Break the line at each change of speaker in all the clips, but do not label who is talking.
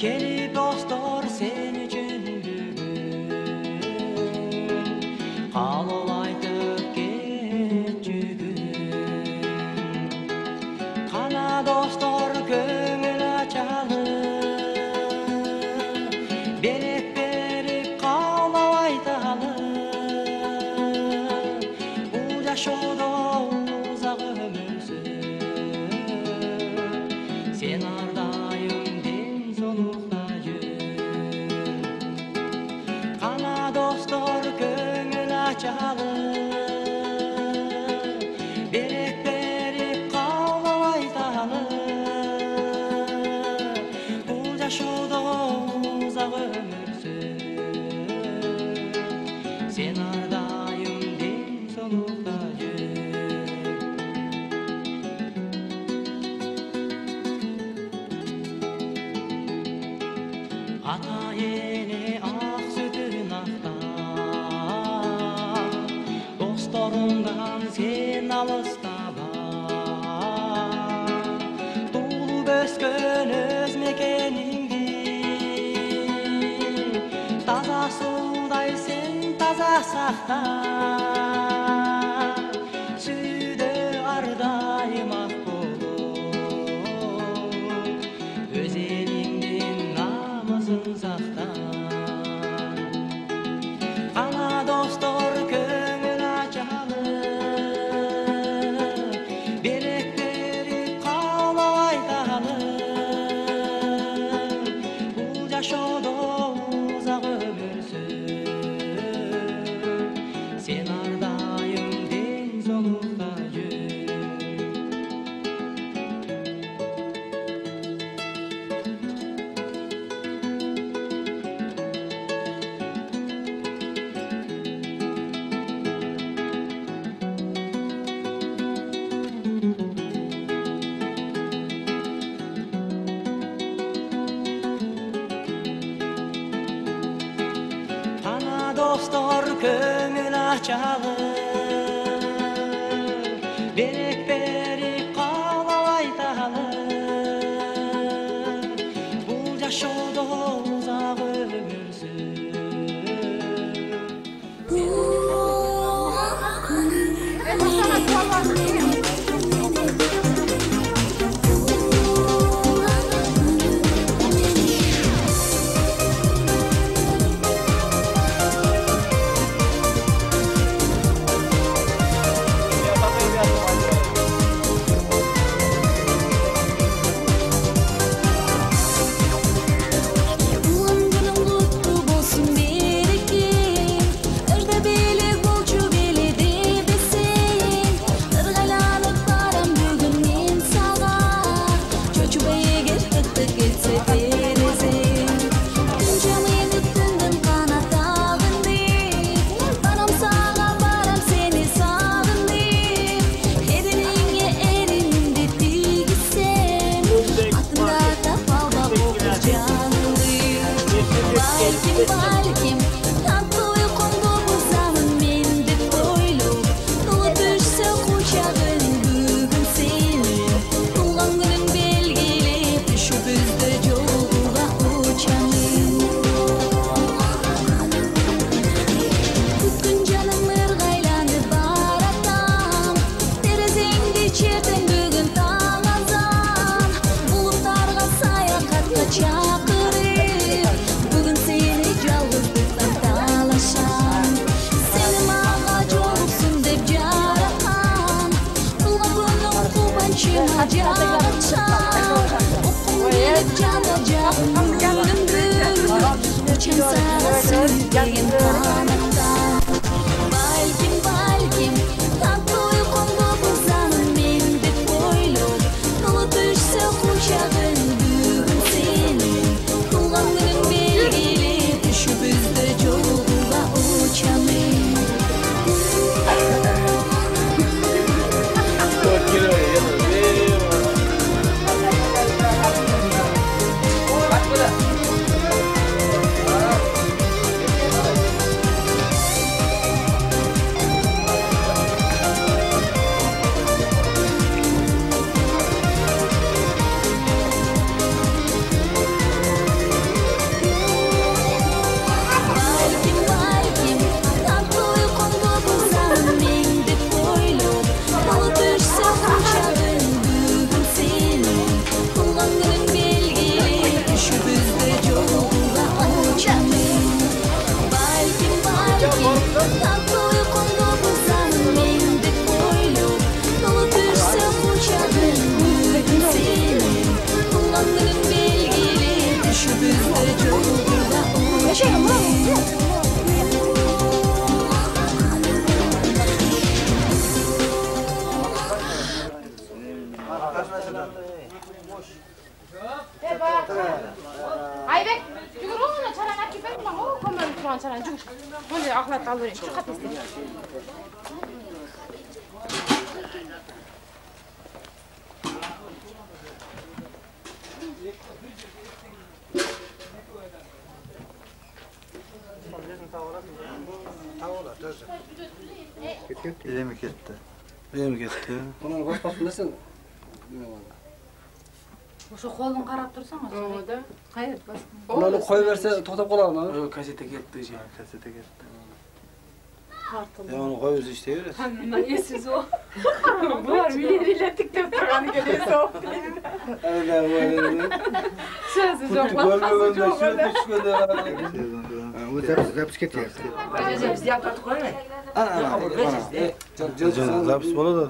Gelip dostlar sen üçün бүгін қалып айтып кетчүгүн қана достар көңіл ачалып берек беріп қалып айталып бұл жашоодо ұзақ өмүрсүн сен ардайым денсаулықта жүр қана достар көңіл ачалып берек беріп қалып айталып бұл жашоодо ұзақ өмүрсүн сен ардайым денсаулықта жүр ата ене ақ сүтін ақтап досторыңдан сен алыстаба туылып өскөн өз мекениңди таза суудай сен таза сакта сүйдө ардайым ак болуп өз элиңдин намысын сакта қана достор көңіл ачалып берек беріп қалып айталып бұл жашоодо ұзақ өмүрсүн сен ардайым денсаулықта жүр қана достор көңіл ачалып берек беріп қалып айталып бұл жашоодо ұзақ өмүрсүн Balkim tatlı uykumda buzamın men dep ойлоп толып düşse kucağın бүгүн senin туган күнүң белгилеп düşүп өздөй жолуга учамын күткөн жаным ыргайланып баратам терезеңди чертем бүгүн таң азан булуттарга саякатка чакырып бүгүн сени жалгыздыктан талашам сени мага жолуксун деп жараткан тулган күнүң кубанычыма жаратчам уккум келип жана жагым күнүмдү учам сага сүйдөгөн канаттан балким балким татты уйкумду бузамын мен деп ойлоп толуп düşse кучагың бүгүн сенин туган күнүң белгилеп düşүп өздөй жолуга учамын
Aybek, jugur ona charan olib ketmayman. O, ko'mir turgan charan jugur. Bunday axlat olib bering. Chiqat tezda.
Elimi ketdi.
Buni boshqasidasan.
O'sha qo'lni qarab tursan,
O'da.
qayerda bas.
Ularni qo'yib bersa to'xtab qoladimi?
Yo'q, kaseta ketdi.
Kaseta ketdi.
Uni qo'yib ishlayverasiz.
Nima yesiz o? Bular millatlik deb turganiga desa. Siz
Zapis ketyapti.
biz yapib qo'ying.
Zapis bo'ladi.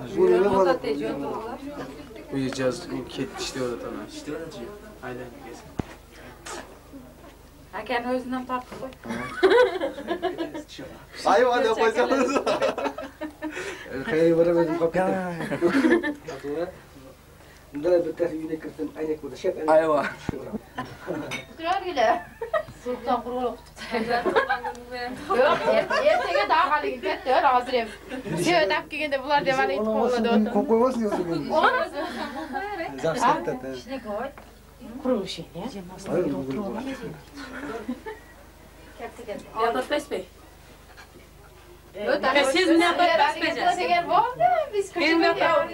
Bu ijaz ketdi ishlayapti tamam. Ishlayapti. Aylanib kelsin.
Akani o'zidan tortib qo'y.
Ayvon deb qo'ysangiz.
Qayerga boraman qolib ketdim. Unda bittasi uyga kirdim, aynak bo'ldi. Shep.
Ayva.
Turargilar. Sulton qurg'oq Yo'q, ertaga dag'aliga ketdi, hozir ham. Sevib tap kelganda bular deb hali itib qo'yladi o'tdi.
Qo'yib qo'ymasin o'ziga.
Zapis ketdi.
Qurilish ya.
Yapatmasbek.
O'ta.
Siz nima yapatmasbek?
Degan bo'ldi, biz
Men yapayapman.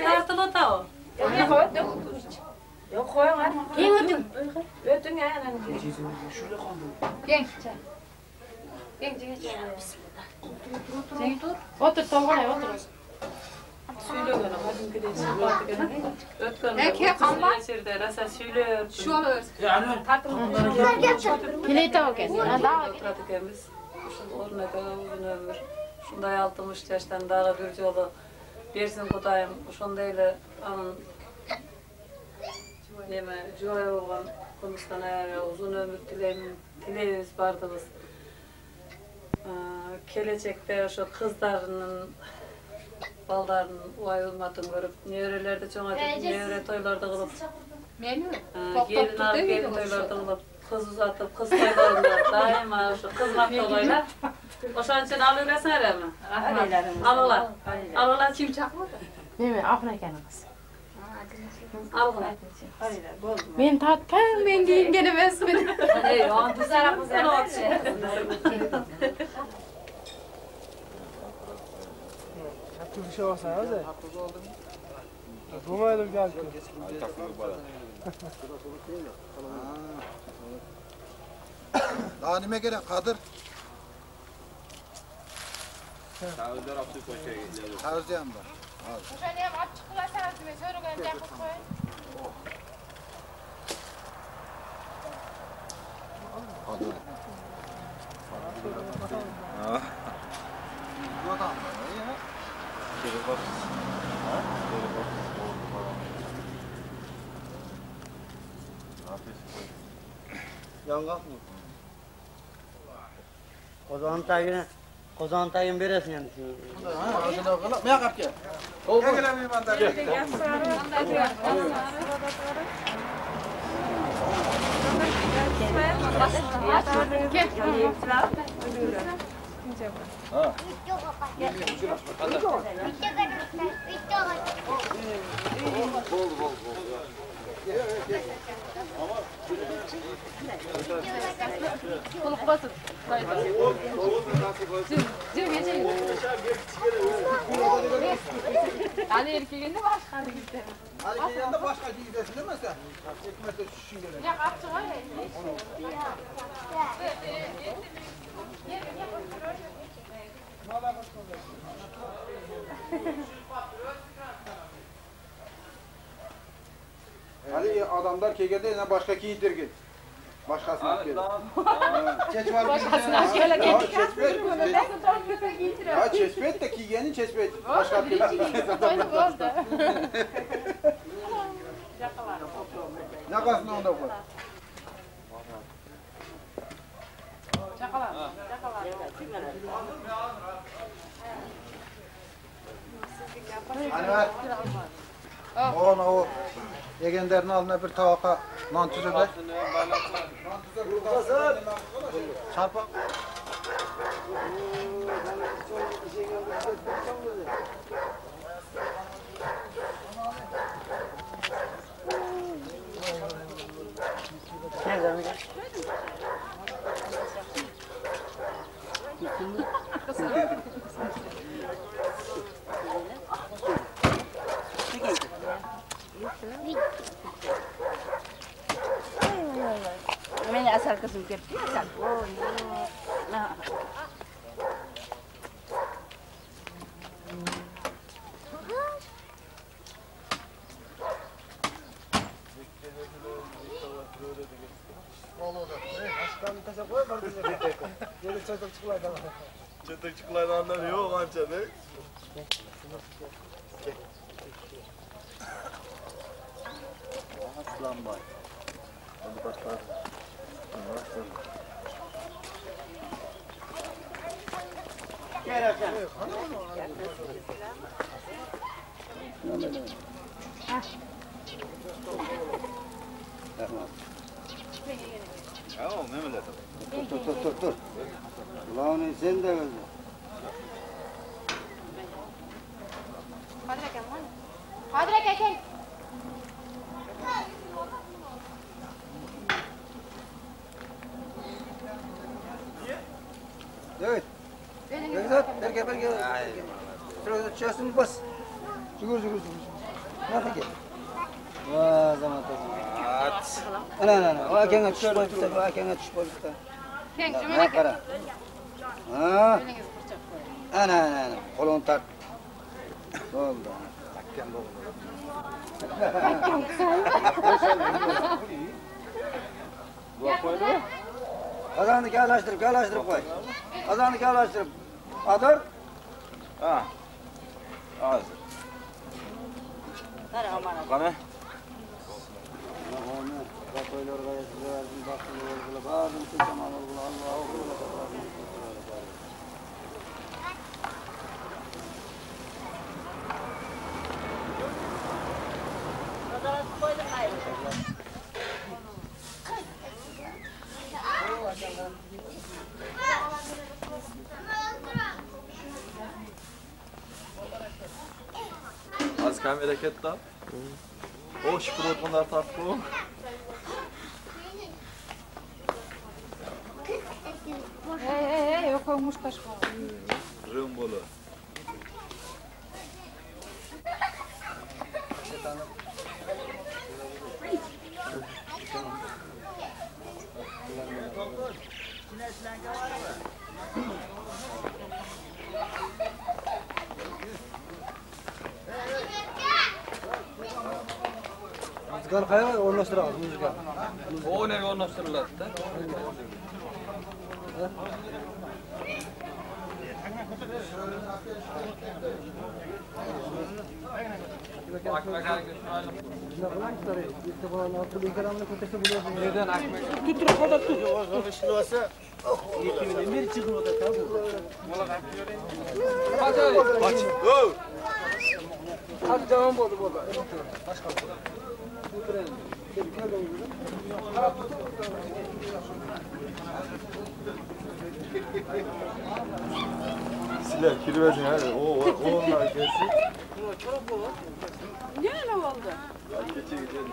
Tartilib o'tav.
Yo'q, qo'ying. Keyin o'ting. O'ting ana. Keng. Keng bismillah. Sen tur. O'tir, to'g'ri, o'tir.
Söylegan, hozirgidek suhbatga. O'tgan. Yerda rosa söylüyor. Shu olaversin.
Ya'ni
Keleyta ekan.
O'tiradi ekanmiz. Shu o'rnaga uzun ömür. Shunday 60 yoshdan dag'i bir jolu bersin Xudayim. Shundayla anın nima joy bo'lgan Kunduzdan uzun ömür tileyimiz bardığımız. Kelecekte şu kızlarının baldarının uay olmadığını görüp nevrelerde çoğaltıp nevre toylarda kılıp gelin alıp gelin toylarda kılıp kız uzatıp kız toylarında daima şu kız haftalayla oşan için alıyorlar mı? Alırlar kim çakmadı?
Nima, Afra ekanimiz.
Algılar.
Men tatgan, men kiyingan emasman.
Yo'q, tuzaramiz.
Bir şey olsa ya da. Bulmayalım geldi.
Daha nime gerek Kadir? Tavsiyem var.
O'shani ham olib chiqib qo'ysangiz, men so'ragancha qilib qo'ying.
Kadir. Bu adam ya.
Yong'oq mı? Qozon tagini berasan endi sen.
Men qilib kel. Kelgan mehmonlar.
Qulq bosib qo'ydi. Jim geçelim. Ali erkeginde başka gitdi.
Ali kelganda boshqa kiydesin nima sen? Chekmasa tushishing kerak.
Yo'q, olib chiqay.
Ali adamlar kelganda yana boshqa kiydirgin. Boshqasini olib kel. Chechib olib
Boshqasini olib kelgan.
Ha, chespet de kiyganing chespet. Boshqa olib kel.
Bo'ldi.
Naqasini onda qo'y.
Chaqalar.
Anvar. Ona o. Yegenlerin alına bir tavaka non tuzurlar. Non tuzur. Çarpak.
Men asal kızım kepti asal.
Çatık çıkılarından yok ançadık. Aslan bay. Hadi başlar.
Gel Hakan.
Tamam Mehmet.
Dur. Ulan sen de öldün.
Hadi gel.
Evet. Nevzat, berge. Şurada çözsün bas. Çıkır. Nerede gel? Vaa zaman at. Ana. Akenge tuş boyutta. Ne kara. Ha? Ana. Kolun tart. Oldu. Takken bu. Kazanı kağlaştırıp koy. Kazanı kağlaştırıp. Adır.
Ha. Az. Bana. Az kamera ketta. O şükür otmanlar tatlı.
Yok olmuş taşma.
Rımbolu.
Müzikal kaya ornaştıralım müzikal.
O ne ornaştırıladi da?
Hadi devam oldu.
Siler kirvezin hadi. O onlar gelsin.
Ne oldu?
Geçe gidelim.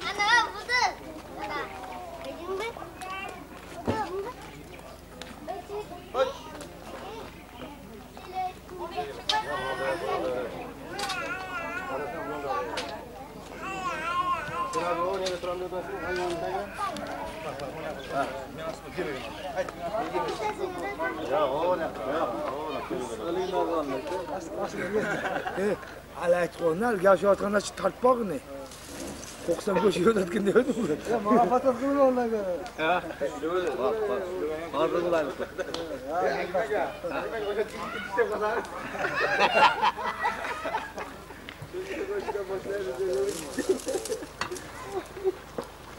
Ana budur. Ana. Benim mi?
Hadi.
Alaytqonlar yashayotganda talpoq ne? Qo'qsam ko'chayotgan deydi bu. Ya muvaffaqiyat qilib ularga.
Ha. Bak. Hozir bo'ladi.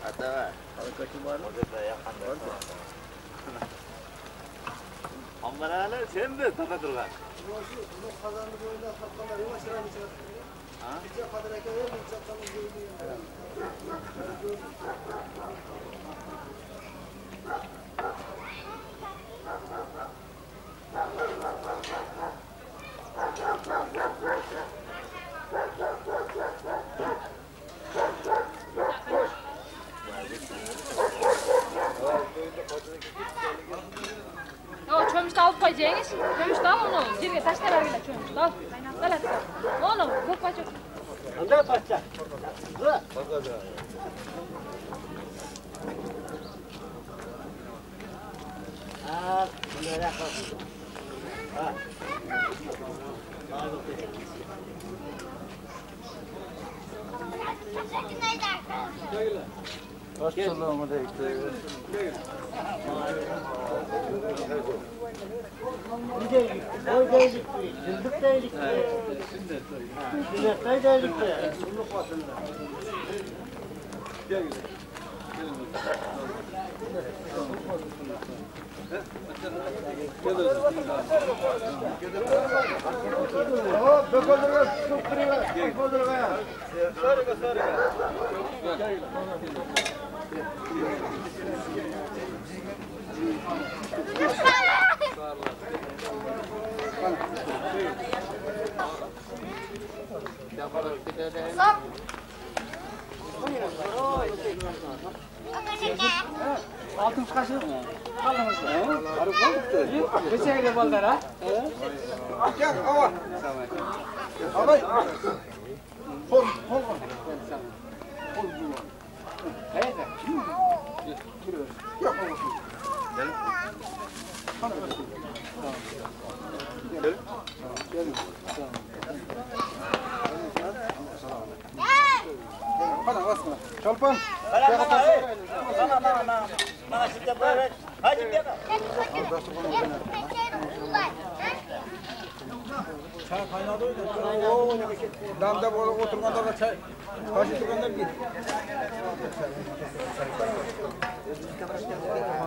Hatta var. Ambara'lar sen de tada durgan.
Yo, çömüşte alıp koyacaksınız. Çömüşte al onu. Yerine taşla ver gel çömüşte al. Gel hadi. Oğlum, çok kaçıyor.
Anda paça. Bunlara bak. Ha.
Hastalığı da
Altın kaşık mı?
Arı kaldık.
Geçeyle ballara.
Gel hava. Havay. Kol.
Evet.
Yok. Hadi basma. Çolpan.
Bana şimdi böyle. Hadi bir yana.
Çay kaynadı öyle. Damda böyle oturmanda da çay. Kaşı turganda bir.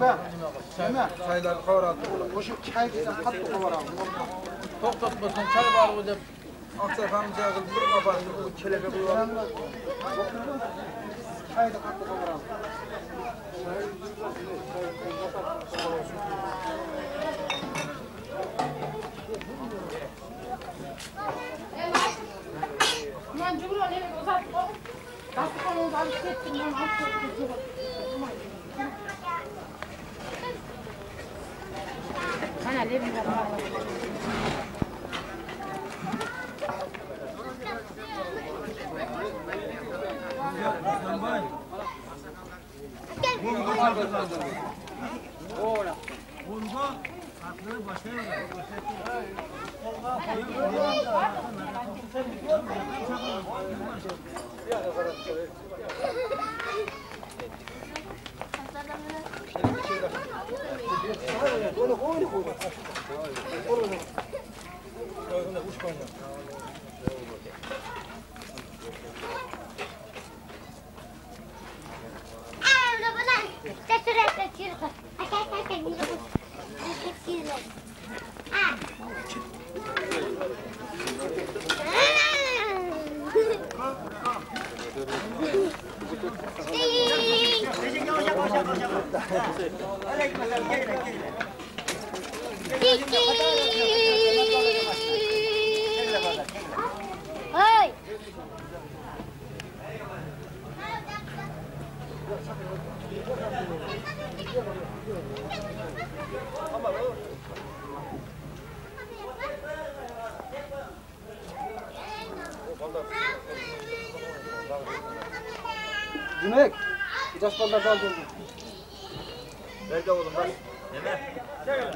Bak. Çaylar kavradı. Koşup çay diyeceğim. Katlı kavradı. Toktatmasın çay var bu da. Aksa famca kıldı. Kapattı. Bu çelebe koyuyor. Çay da katlı kavradı.
Ben cumhur öyle uzat. Gazete kanalı alıp gittim. Ben alıp Ana levin var.
Hey!
Demek. Biraz ballar kaldı.
Nerede oğlum bak.
Gel.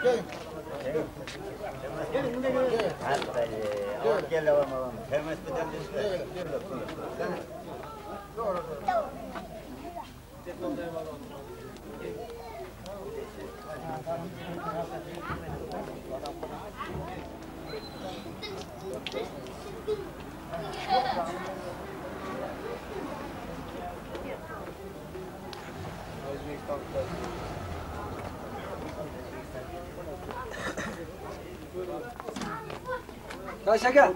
Gel. Kaç şeker?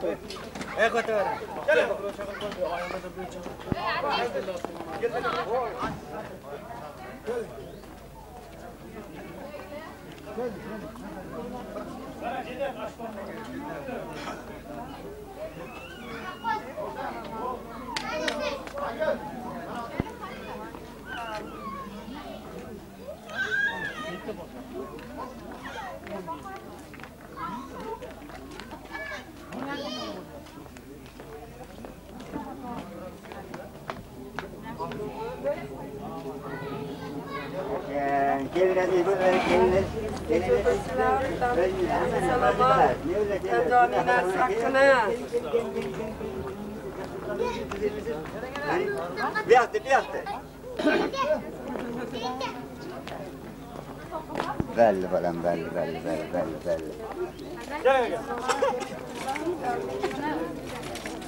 Belli falan belli.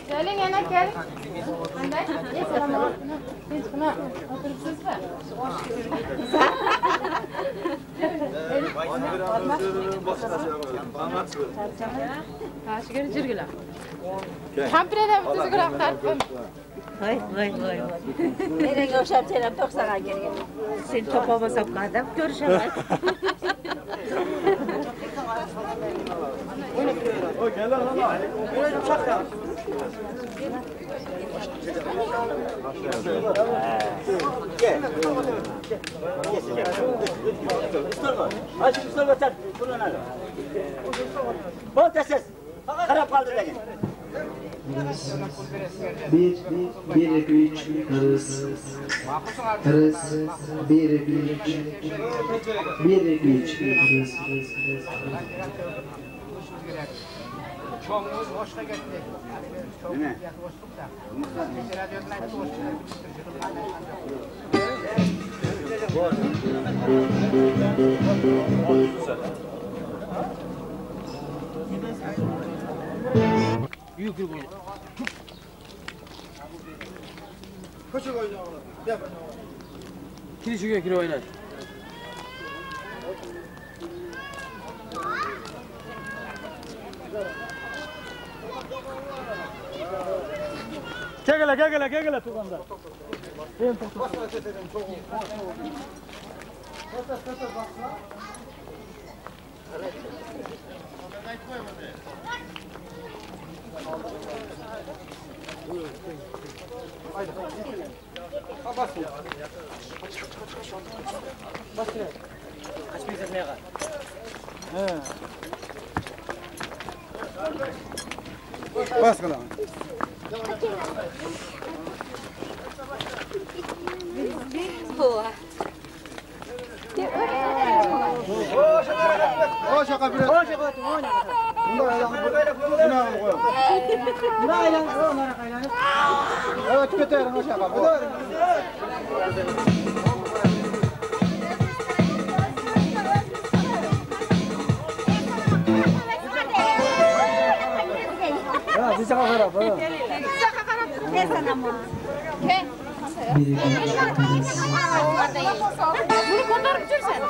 Gelin yana gel. Anday. Assalomu alaykum. Tinchmi? O'tiribsizmi? Ha, shigir jirgilar. Kampirada bitizgroq tartibim.
Voy. Menga o'xshab sen ham 90 ga kelgan. Sen topolmasam qadam ko'rishaman.
O gel lan lan. Böyle uçak ya. Gel. Üstüne bak. Bunu al. Bol ses. Harap kaldı deyin.
1 2 3 Kırız 1 2 3
Çoğumuz hoşuna gitti. Değil mi?
Büyük bir boy. Kaçı oyna oğlum? Yap. Kiri çıkıyor, kiri oynar. Kegele tukanda. Basma setelim çok. Basma. Haydi. Bas. Bas. Kaçmayacak ne kadar? He. Bas kalan. O şaka biraz. O şaka. Evet tüketelim o şaka. Ya bir şaka ver abi.
Ne sana mı?
Bunu kotarıp жүрсен.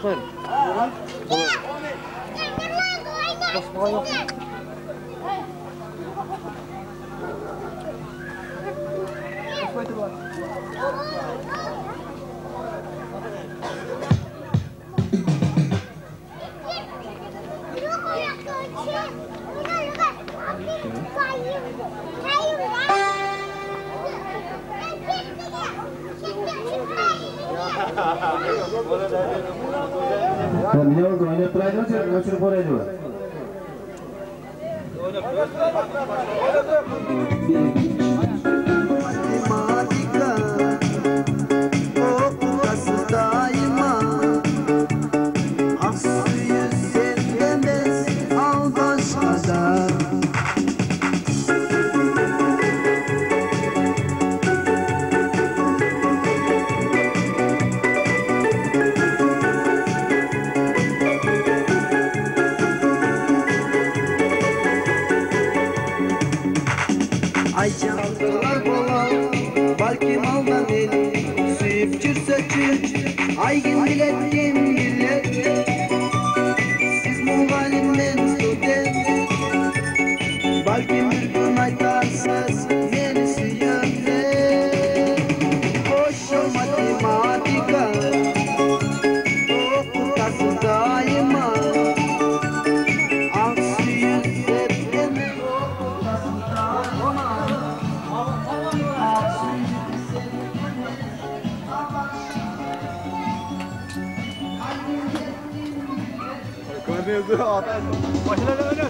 Koyun. Ne oldu? Hani yapılaydın mı? Kaçırıp oraya diyor.
Matematika, o kasıs daima aygın dilettim dillet. Siz muğalim ben student. Balkim bir gün aytarsız meni suyaklet. Koşu matematika okutası daima.
Başına dönün.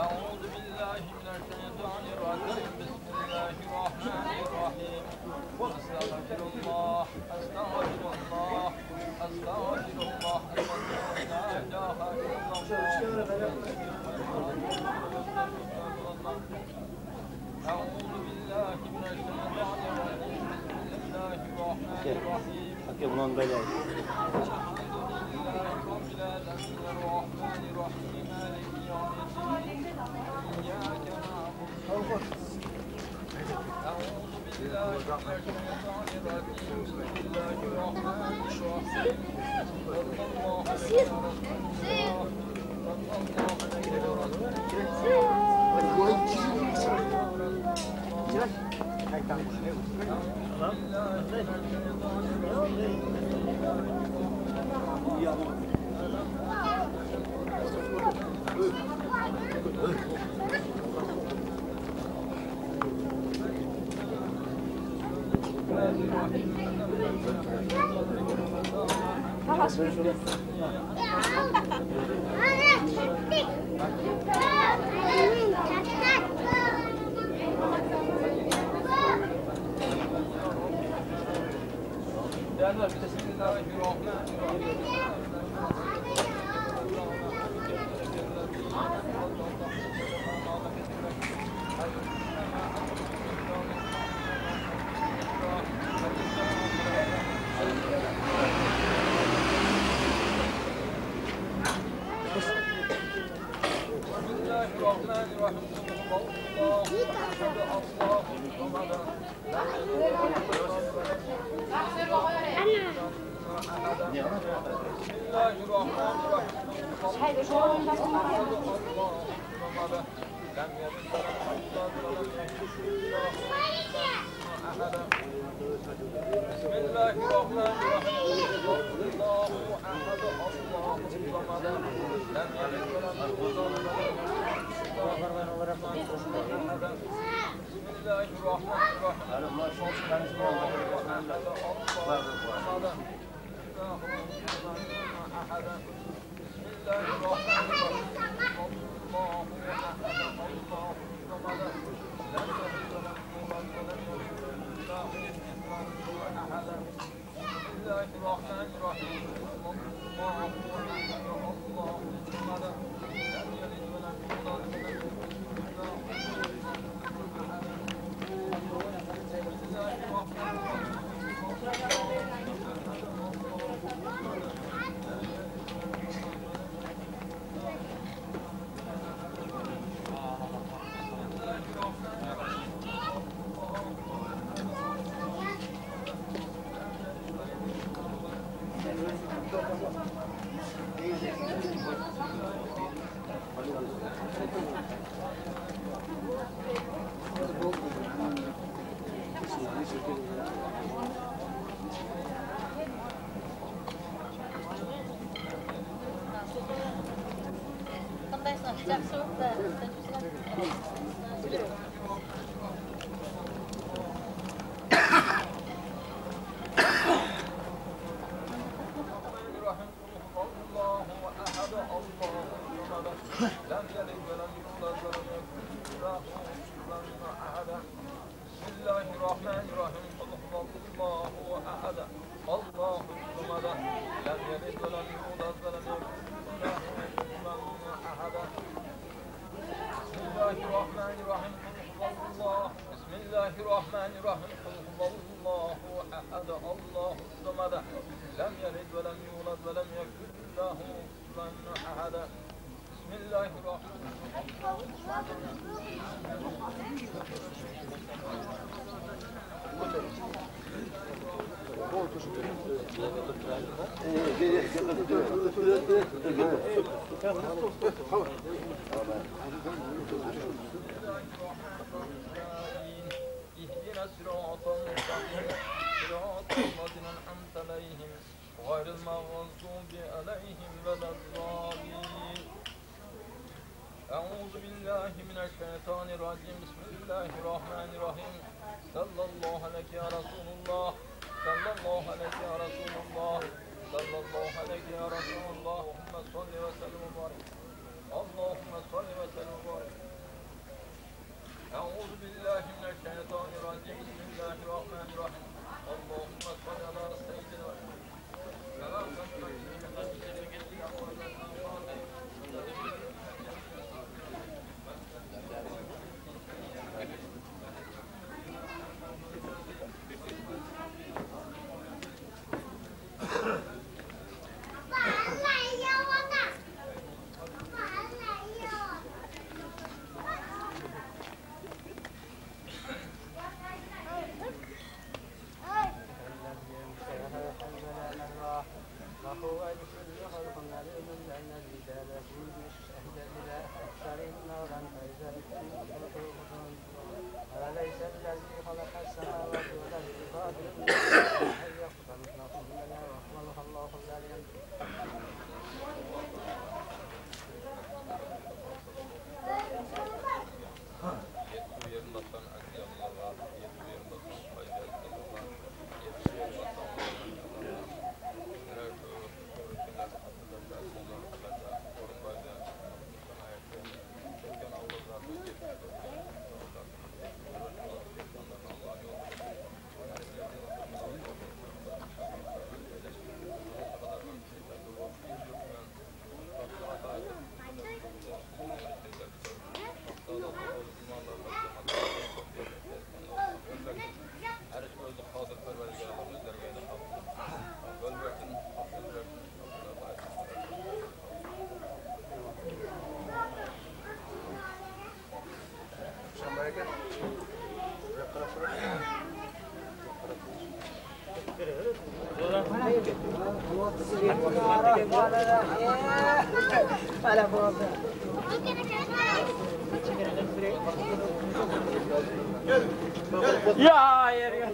أعوذ بالله من الشيطان الرجيم بسم الله الرحمن الرحيم أستغفر الله أستغفر الله أستغفر الله لا إله إلا الله أعوذ بالله من الشيطان الرجيم بسم الله الرحمن الرحيم الحمد لله رب العالمين الرحمن الرحيم مالك يوم الدين إياك نعبد أعوذ بالله من الشيطان الرجيم بسم الله الرحمن الرحيم صلى الله عليه
اهدنا الصراط المستقيم صراط الذين أنعمت عليهم غير المغضوب عليهم ولا الضالين. أعوذ بالله من الشيطان الرجيم. بسم الله الرحمن الرحيم. صلى الله عليك يا رسول الله، صلى الله عليك يا رسول الله، صلى الله عليك يا رسول الله. اللهم صل وسلم وبارك، اللهم صل وسلم وبارك. أعوذ بالله من الشيطان الرجيم. بسم الله الرحمن الرحيم. اللهم صل على سيدنا
Ya yer ya.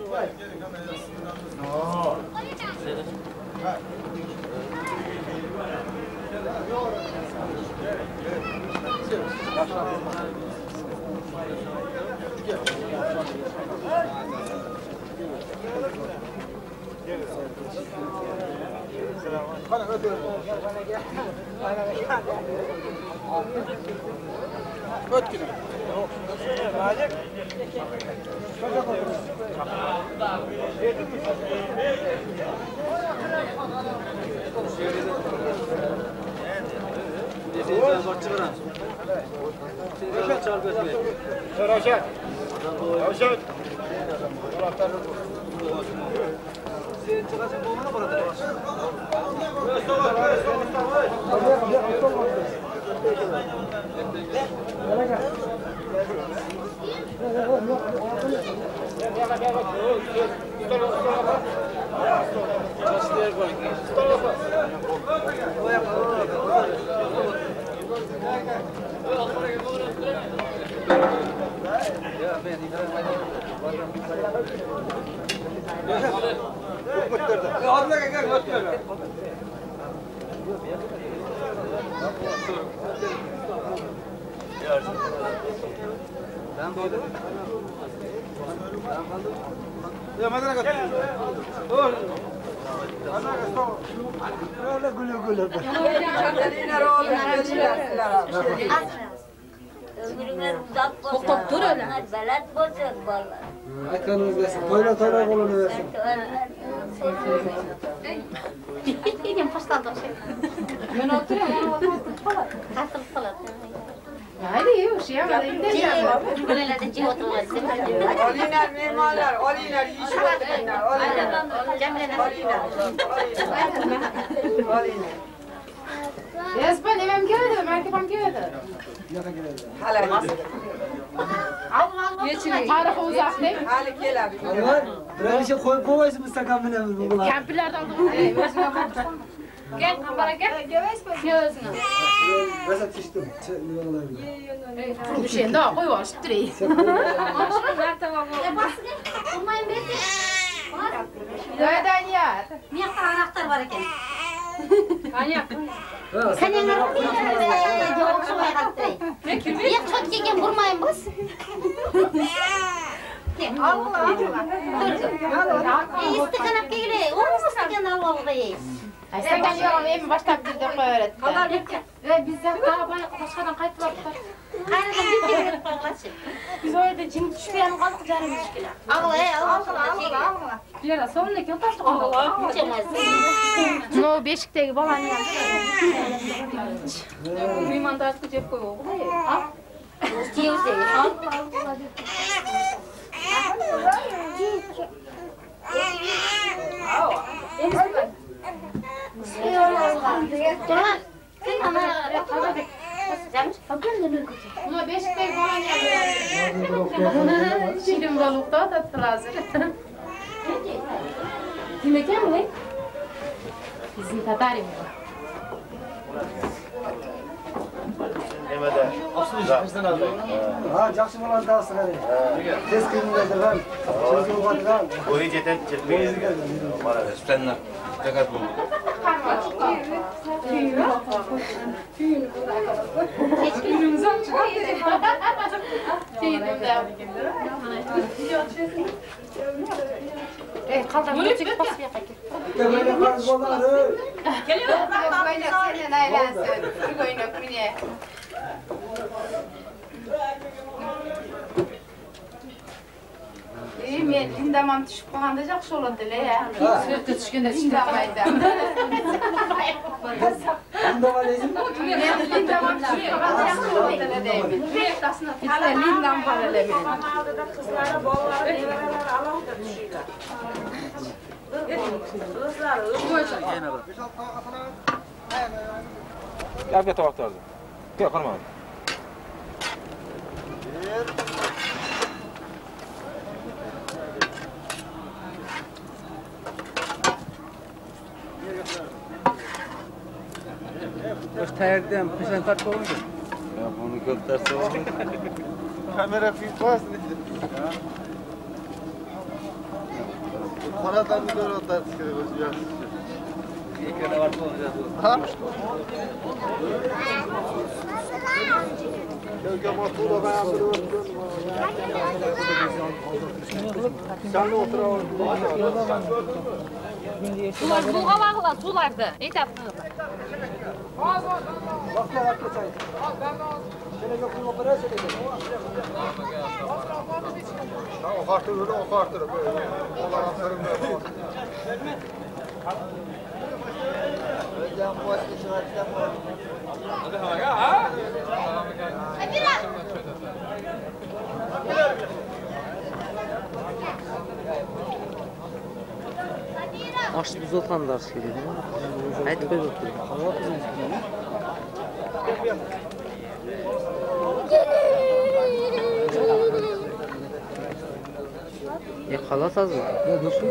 To'xtab tur öyle. Balat bo'lsin bolalar.
Aytganingiz kelsin. To'ylar bo'laversin.
Yengem qo'shtaldi o'sha. Men o'tiraman, qattiq qoladi.
Haydi, o'sha ham endi
Bolalarda jihod bo'ladi.
Olinglar mehmonlar, olinglar yeyishib o'tiringlar. Olinglar.
Jamila
Olinglar.
Espan emem keladi, markabam keladi.
Hala.
Tarixi uzaqda.
Hali keladi.
Anvar, bir şey koyup koyaysın stakan bilen bunlar.
Kampirlardan o'zingga borsan. Gel, qambara gel. Kelsin.
Mesela tiştim.
Turmuş endi, qo'yib olishib turay. Madaniyat.
Miyaqda anaqtar bor ekan.
Qaniyaq.
Qaniyaq javob so'ray qattiray. Yo'q, chot kelgan burmayman biz. Allah Allah. İstiqanaq kelay. O'rnis istagan Allohga yeyiz.
Aystagan yo'g'im men boshlab turdi qo'yaveradi. Qalar ketgan. Bizdan qaraban boshqadan qaytib olibdi.
Qayerdan ketib qolgansiz?
Biz o yerda jim tushgan qoldik jarim mushkila.
Ag'la.
Yara sonuna kelib tashdi qoldi. No beshikdagi bolani ham. Mehmondoshga jeb qo'yib. Ha?
Kiyovdagi.
Buna beshikdagi bolani ham. Shirin balıqda tatlılar. Kim ekan bu? Bizim Tatarim.
Nimada? Aslı işimizden aldık.
Ha, yaxshi bo'ladi dastlari. Tez kiyimlardan, so'zga o'qadigan.
O'yi jeten chetmagan. Mana ishlanlar. Takat bo'ldi.
Günümüzden çıkarttık. Kaldan bir çıkıp basmaya kalk.
Böyle farz olanları.
Geliyor. Oynak senin aylansın. Bir oynak mine. Men lindamam tushib qolganda yaxshi bo'ladi-da ya. Suratga tushganda lindamaydi.
Lindamayizmi?
Men lindamam tushib qolganda yaxshi bo'ladi deyman. Bitta lindam qaralayman.
Oldida qizlari, bolalari, nevaralari alohida tushiydi.
Gapga tovoq tordi. Yo'q, qilmadi.
Boş tayardan pişen tart olunca.
Ya bunu gösterse olur. Kamera film var mı? Karadan bir doğru atar çıkıyor ya. Ekrana var mı olacak? Ha? Yok motor da Sen otur.
Sular buğa bağla sulardı. Etap.
Aşçı biz otan ders geliyor. Haydi koy bakalım. Ya kalas az mı?
Ne diyorsun?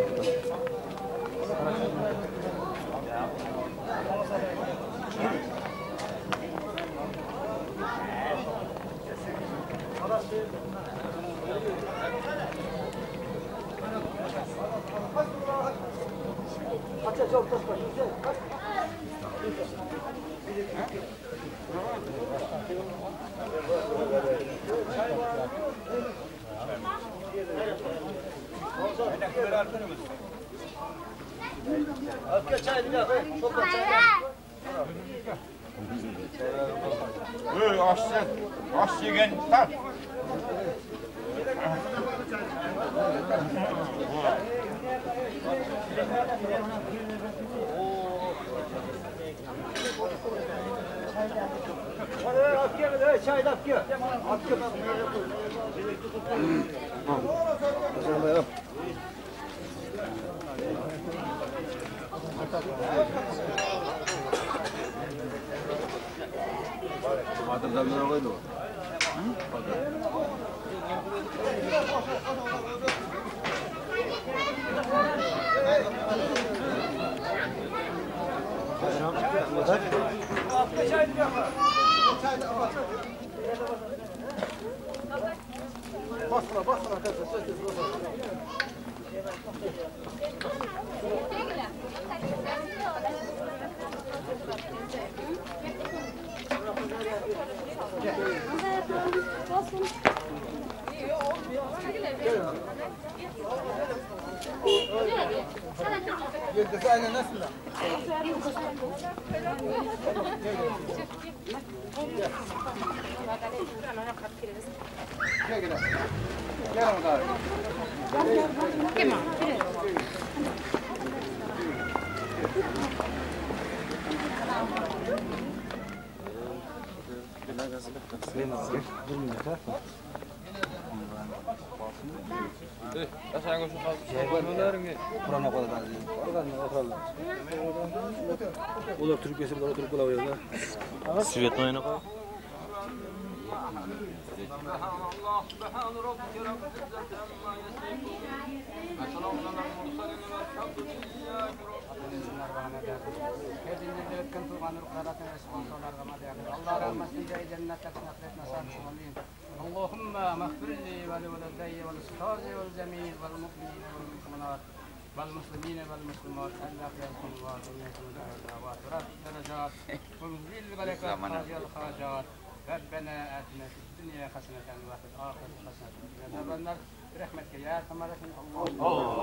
Aşçı yegen tat.
Adırdan ne koydu? Basma. Yıldızı aynen nasıl lan? Gel. Gel ama daha.
Ular Türkiye'si bunlar oturup kulağıyorlar.
Svet oyunu koy.
اللهم اغفر لي ولوالدي والاستاذ والجميع والمؤمنين والمؤمنات والمسلمين والمسلمات الأحياء والأموات ورب الدرجات ومزيل البركات خارج الخراجات ربنا آتنا في الدنيا حسنة وفي الآخرة حسنة وقنا عذاب النار برحمتك يا أرحم الراحمين الله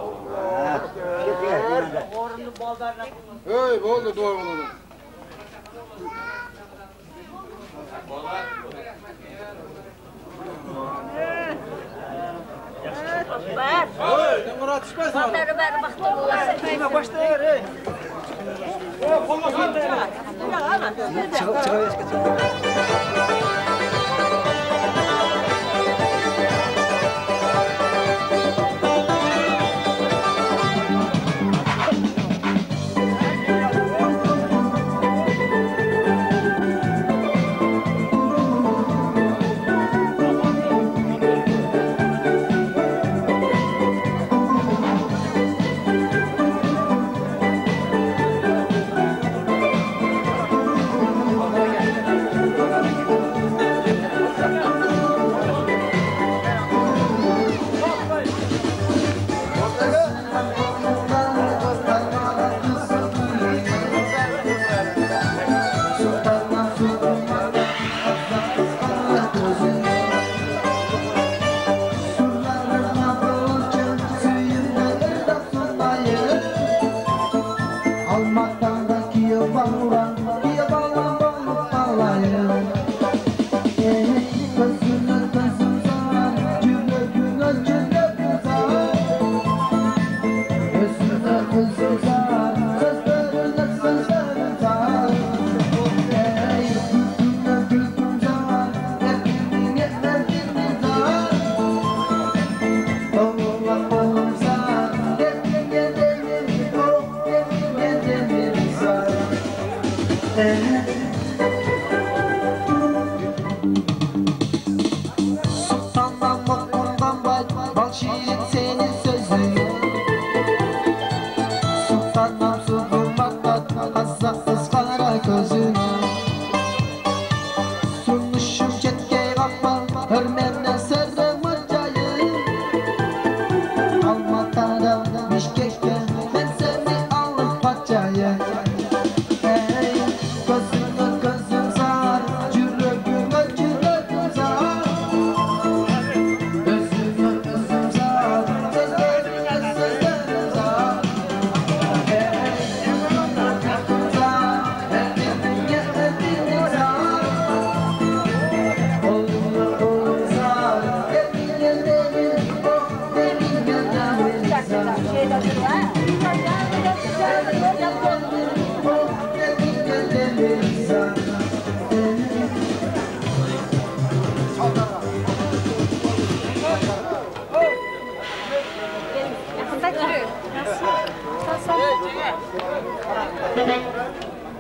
Hey, oldu doğru oldu.
Hey,
Murat çıkmaz mı?
onları ver baktım.
Başta yer.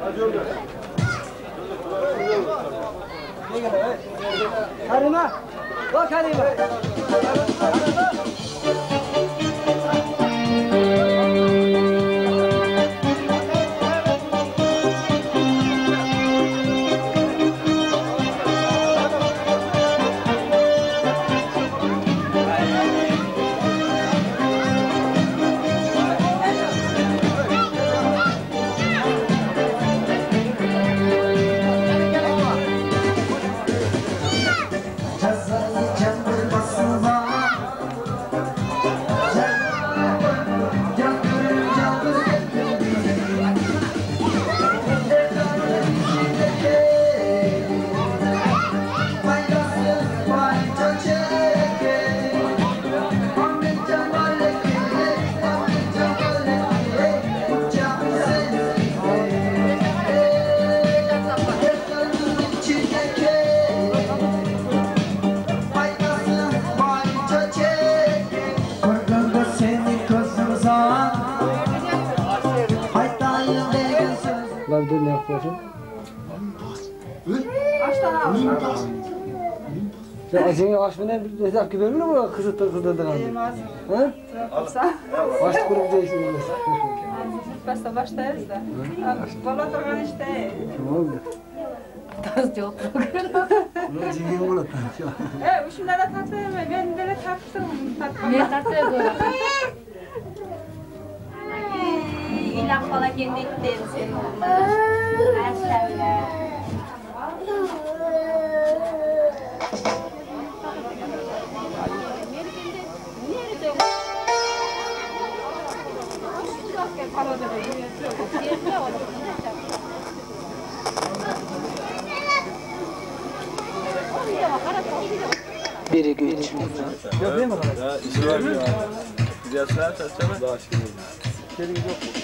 Hadi
Karima. Bak Karima.
Ne yapıyorsun?
Açtan al.
Sen acını aşmına bir hesap gibi mi bu kızı da
Elmas.
Ha?
Yapsa.
Baş kurup değilsin.
Basta başlarız da. Valla durgan işte.
Tamam mı?
Tas yok.
Ne cingin bunu tatıyor.
Şunlara tatlı mı? Ben de tattım.
Ne tatlı
İlak falan kendi gitti. Aşağıya.
Biri güç.
Yok değil mi?
Ya işi var ya. Güzelsinler saçma. Daha aşkım.
Kelin yok mu?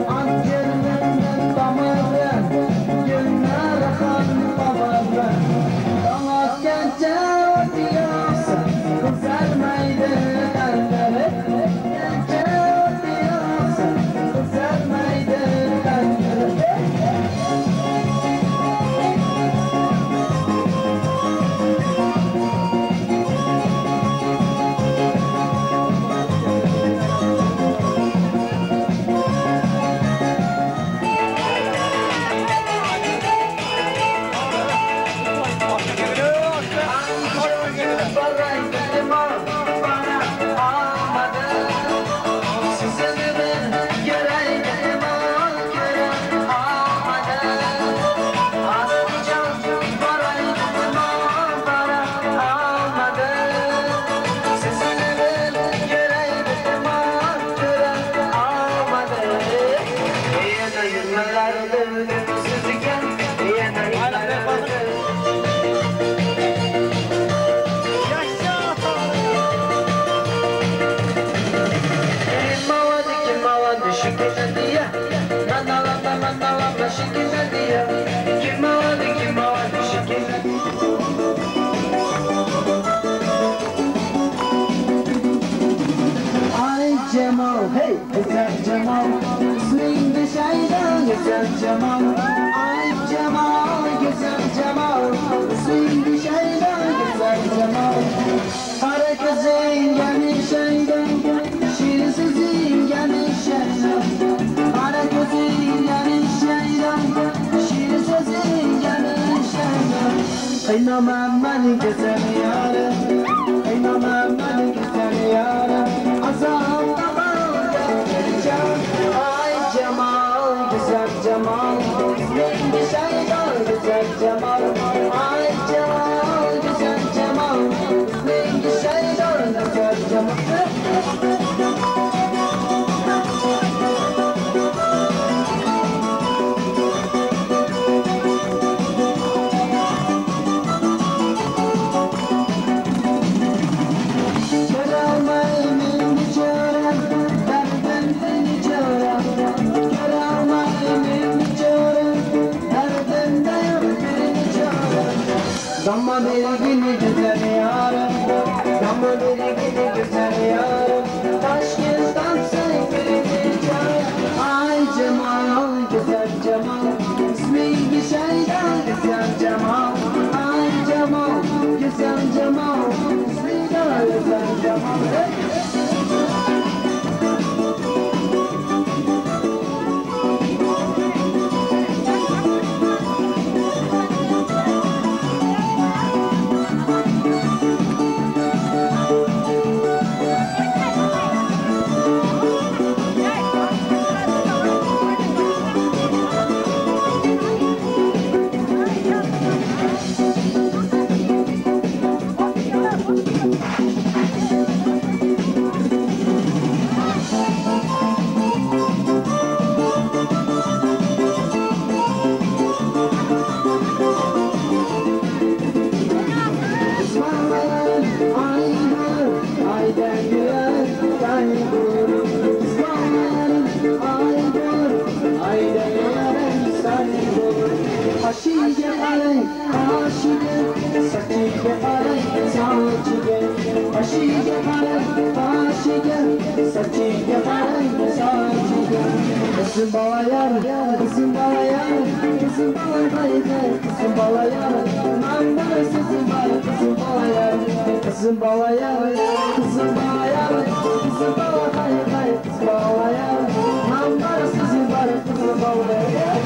At yerlerinden damarı Günler kan babarı Damat gence diyorsa Kızarmaydı kalpleri Gence diyorsa Kızarmaydı kalpleri Cemal, hey, güzel Cemal, swing the şeyden güzel Cemal. Ay Cemal, güzel Cemal, swing the şeyden güzel Cemal. Herkesin yeni şeyden, şiirsizin yeni şeyden. Herkesin yeni şeyden, şiirsizin yeni şeyden. Kıynamam beni güzel yarım, kıynamam beni güzel yarım. Azam Ay Cemal, güzel Cemal, bir şeyden güzel Cemal. Ay Cemal, güzel Cemal, bir şeyden güzel Cemal. Damma dergini güzel yarım, damma dergini güzel yarım. Taş yüzden sevgili canım. Ay Cemal, güzel Cemal, ismin bir şeyden güzel Cemal. Ay Cemal, güzel Cemal, ismin de güzel Cemal. Aşıge alay, aşıge, saçıge alay, saçıge. Aşıge alay, aşıge, saçıge alay, saçıge. Kızım balayar, kızım balayar, kızım balayar, kızım balayar. Nambar kızım balayar, kızım balayar, kızım balayar, kızım balayar, kızım balayar, kızım balayar. Nambar kızım balayar, kızım balayar.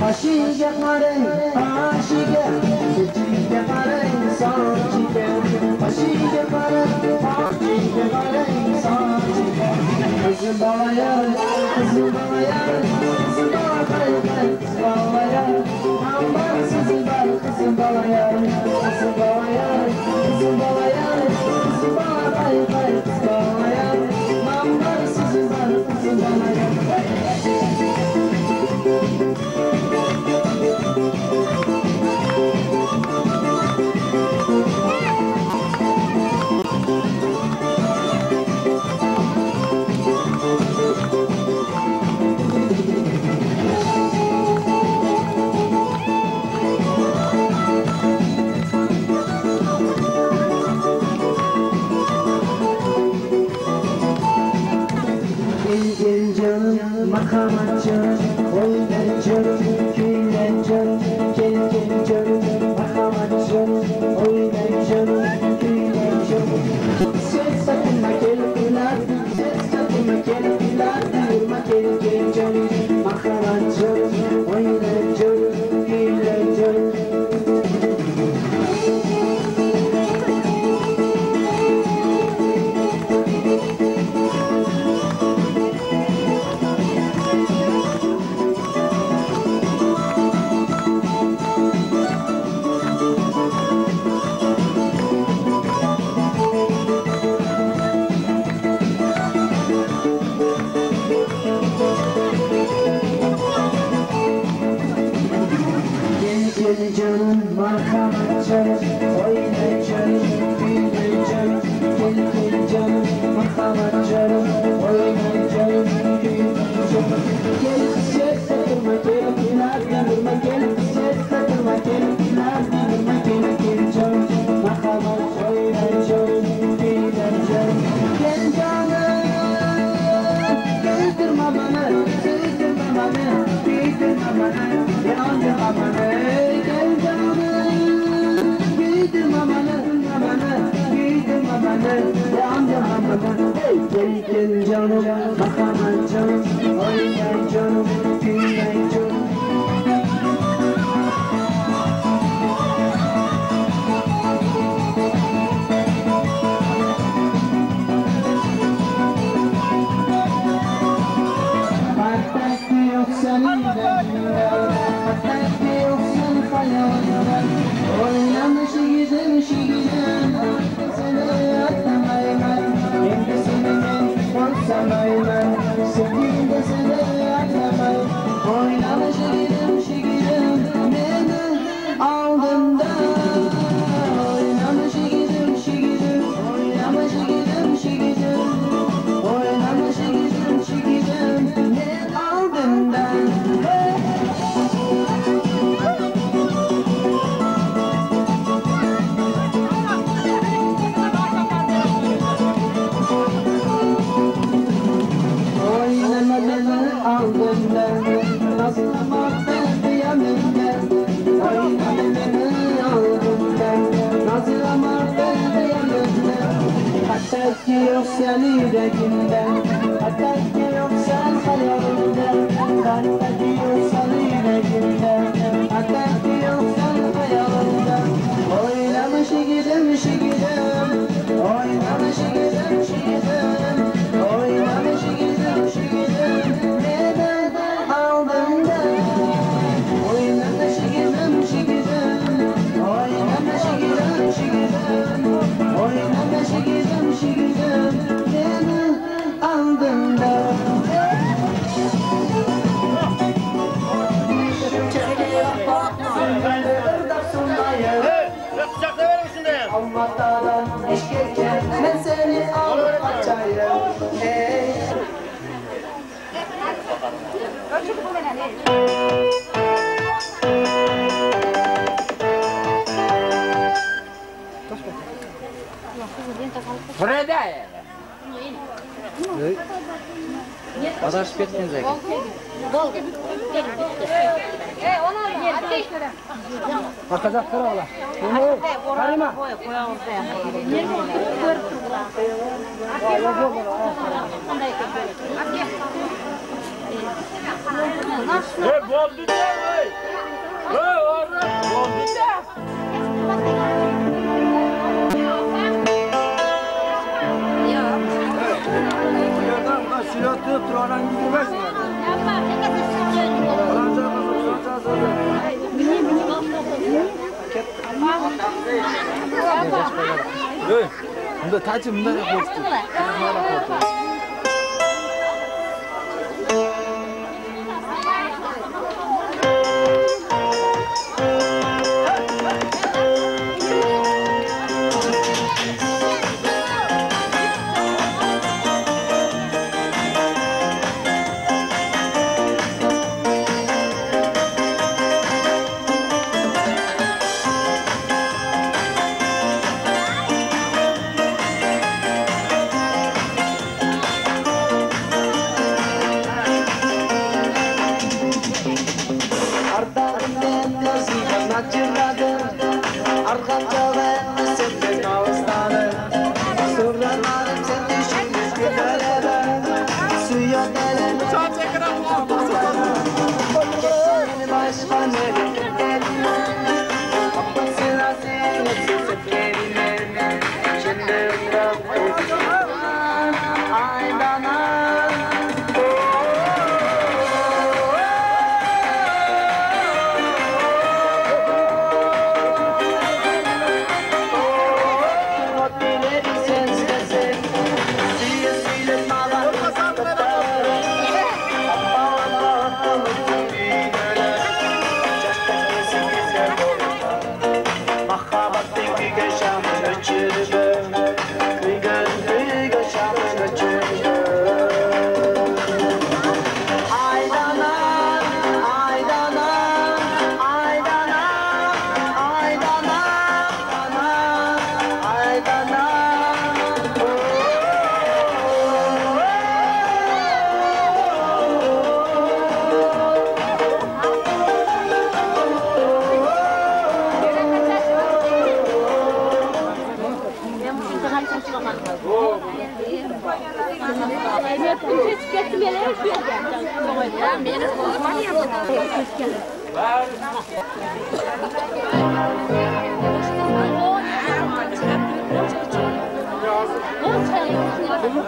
Aşıge alay, aşıge, saçıge alay, saçıge. Aşıge alay, aşıge alay, saçıge. Kızım balayar, kızım balayar, kızım balayar, kızım balayar. Nambar kızım balayar, kızım balayar, kızım balayar, kızım balayar, kızım balayar, kızım balayar. gel canım merhamet canım oyna canım güle canım gel canım merhamet canım oyna canım güle canım ses sakınma gel güler ses sakınma gel güler durma gel canım merhamet canım oyna canım güle canım Gel canım merhamet canım oyna canım güle canım gel canım merhamet canım oyna canım güle canım gel ses takılma gel güler durma gel ses takılma gel güler durma gel canım merhamet oyna canım güle canım gel canım güldürme bana güldürme bana yandırma bana gel canım güldürme bana güldürme bana yandırma bana gel canım merhamet canım oyna canım güle canım Hatta yok senin de hatta yok senin hayalinde oynamış gidem seni yatamayman şimdi seni konsamayman sevdiğinde seni yatamayman oynamış gidem beni aldığında oynamış gidem oynamış gidem oynamış gidem beni aldığında oynamadığını aldığında nazlamak ben yanımda oynamadığını aldığında nazlamak ben yanımda hatta ki yok sen yüreğimde hatta ki yok sen hayalinde hatta ki yok sen yüreğimde hatta ki yok sen hayalinde oynamış gidem oynamış gidem oynamış gidem neden aldığında oynamış gidem oynamış gidem oynamış gidem neden aldığında Almadan eşkerken ben seni alıp kaçayım
Buraya da ya.
Adaş ketken zeki.
Bakacak sıra ola. Karima.
Boldu da hey. Hey orada boldu da.
Silah tutup duran gidilmez mi?
Bunda tacı bundan yapmıştı.
Geçip geçtim yerlere düşüyor. Ya beni bozma yapın.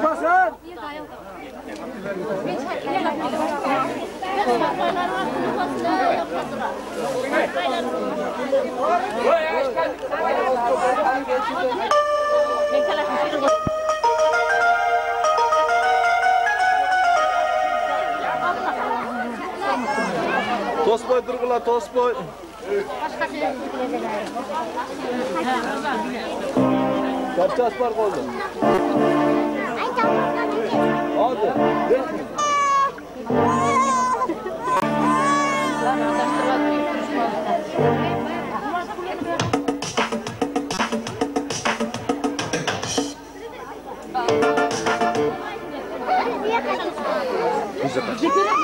Basın.
Tosboy durgula, Tosboy. Kaç var oldu? Hadi.
Güzel.